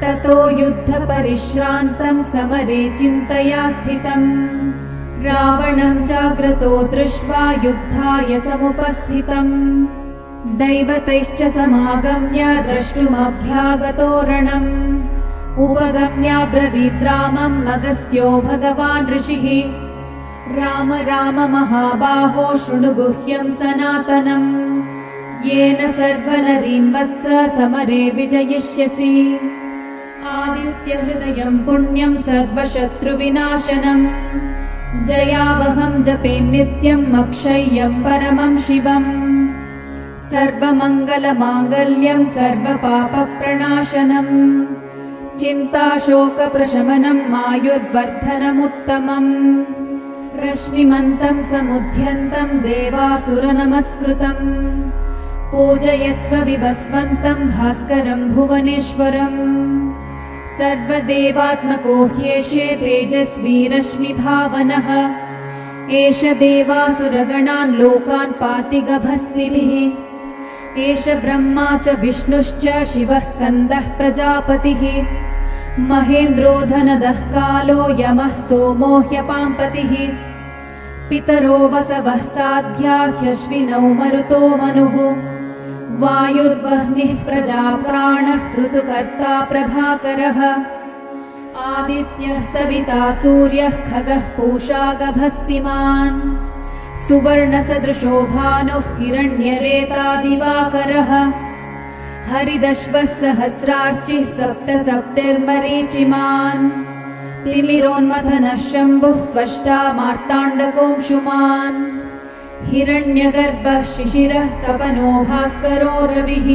ततो युद्धपरिश्रान्तं समरे चिन्तया स्थितम् रावणं जाग्रतो दृष्ट्वा युद्धाय समुपस्थितम् दैवतैश्च समागम्य द्रष्टुमभ्यागतो रणम् उपगम्याब्रवीत् रामम् अगस्त्यो भगवान् ऋषिः राम राम महाबाहो शृणु गुह्यं सनातनम् येन सर्वनरीन् वत्स समरे विजयिष्यसि आदित्यहृदयं पुण्यं सर्वशत्रुविनाशनम् जयावहं जपे नित्यम् अक्षय्यं परमं शिवम् सर्वमङ्गलमाङ्गल्यं सर्वपापप्रणाशनम् चिन्ताशोकप्रशमनम् आयुर्वर्धनमुत्तमम् रश्मिमन्तं समुद्यन्तं देवासुरनमस्कृतम् पूजयस्व विभस्वन्तं भास्करं भुवनेश्वरम् सर्वदेवात्मको ह्येषे तेजस्वी रश्मिभावनः एष देवासुरगणान् लोकान् पाति गभस्तिभिः एष ब्रह्मा च विष्णुश्च शिवः स्कन्दः प्रजापतिः महेन्द्रो धनदः कालो यमः सोमो ह्यपाम्पतिः पितरो वसवः साध्या ह्यश्विनौ मरुतो मनुः वायुर्वह्निः प्रजाप्राणः ऋतुकर्ता प्रभाकरः आदित्यः सविता सूर्यः खगः पूषा गभस्तिमान् सुवर्णसदृशो भानुः हिरण्यरेता दिवाकरः हरिदश्वः सहस्रार्चिः सप्त सप्तिर्मरीचिमान् तिमिरोन्मथनः शम्भुः त्वष्टा मार्ताण्डकोऽंशुमान् हिरण्यगर्भः शिशिरः तपनो भास्करो रविः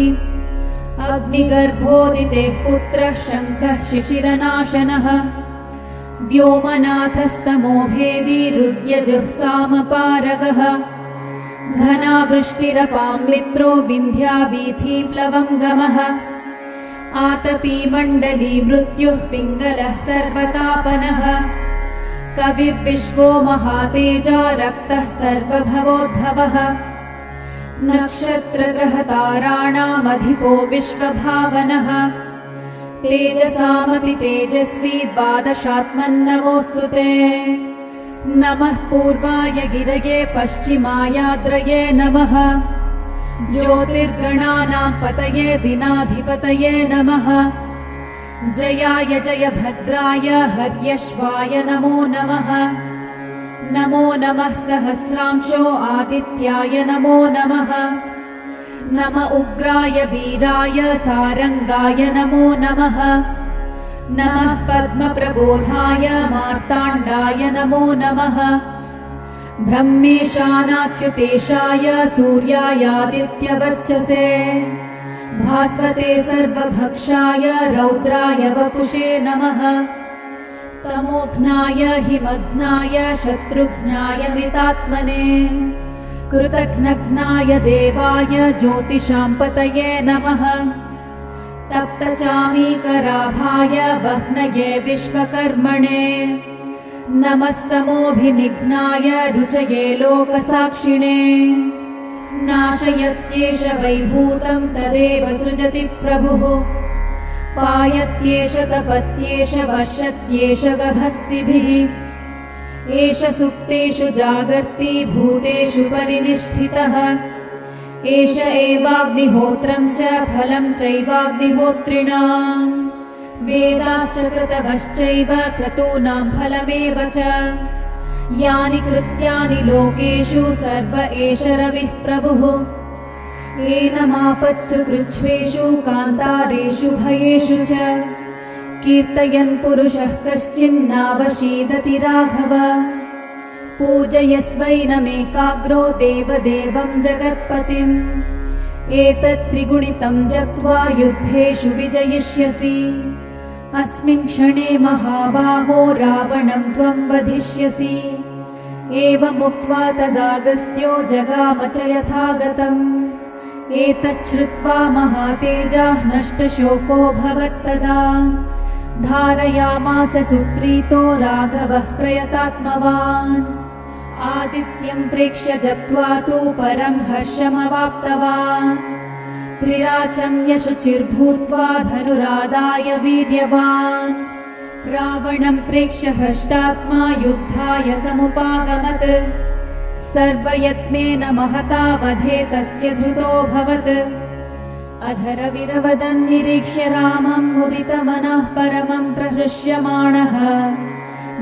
अग्निगर्भोदितेः पुत्रः शङ्खः शिशिरनाशनः व्योमनाथस्तमो भेदी रुद्यजुःसामपारगः घनावृष्टिरपां मित्रो विन्ध्यावीथीप्लवङ्गमः आतपी मण्डली मृत्युः पिङ्गलः सर्वतापनः कविर्विश्वो महातेजा रक्तः सर्वभवोद्भवः नक्षत्रग्रहताराणामधिपो विश्वभावनः तेजसामपि तेजस्वी द्वादशात्मन्नमोऽस्तु ते नमः पूर्वाय गिरये पश्चिमायाद्रये नमः ज्योतिर्गणानां पतये दिनाधिपतये नमः जयाय जय भद्राय हर्यश्वाय नमो नमः नमो नमः सहस्रांशो आदित्याय नमो नमः नम उग्राय वीराय सारंगाय नमो नमः नमः पद्मप्रबोधाय मार्ताण्डाय नमो नमः ब्रह्मेशानाच्युतेशाय सूर्यायादित्यवर्चसे भास्वते सर्वभक्षाय रौद्राय वपुषे नमः तमोघ्नाय हिमघ्नाय शत्रुघ्नाय मितात्मने कृतघ्नघ्नाय देवाय ज्योतिषां पतये नमः तप्तचामीकराभाय वह्नये विश्वकर्मणे नमस्तमोभिनिघ्नाय रुचये लोकसाक्षिणे नाशयत्येष वैभूतं तदेव सृजति प्रभुः पायत्येष तपत्येष वश्यत्येष गभस्तिभिः एष सुप्तेषु जागर्ति भूतेषु परिनिष्ठितः एष एवाग्निहोत्रं च फलं चैवाग्निहोत्रिणाम् वेदाश्च क्रतवश्चैव क्रतूनां फलमेव च यानि कृत्यानि लोकेषु सर्व एष रविः प्रभुः एनमापत्सु कृच्छ्रेषु कान्तारेषु भयेषु च कीर्तयन् पुरुषः कश्चिन्नावशीदति राघव पूजयस्वैनमेकाग्रो देवदेवं जगत्पतिम् एतत् त्रिगुणितं जप्त्वा युद्धेषु विजयिष्यसि अस्मिन् क्षणे महाबाहो रावणं त्वं वधिष्यसि एवमुक्त्वा तदागस्त्यो जगाम च यथागतम् एतच्छ्रुत्वा महातेजाः नष्टशोको भवत्तदा धारयामास सुप्रीतो राघवः प्रयतात्मवान् आदित्यं प्रेक्ष्य जप्त्वा तु परं हर्षमवाप्तवान् त्रिराचम्य शुचिर्भूत्वा धनुरादाय वीर्यवान् रावणं प्रेक्ष्य हृष्टात्मा युद्धाय समुपागमत् सर्वयत्नेन महता वधे तस्य धृतोऽभवत् अधरविरवदन् निरीक्ष्य रामं मुदितमनः परमं प्रहृष्यमाणः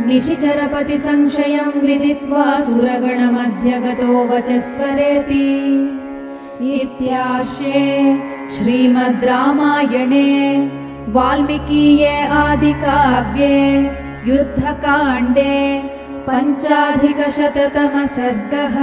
निशिचरपति संशयं विदित्वा सुरगणमध्यगतो वचस्त्वरेति इत्यार्षे श्रीमद् रामायणे वाल्मीकीये आदिकाव्ये युद्धकाण्डे 5,000 सर्गः।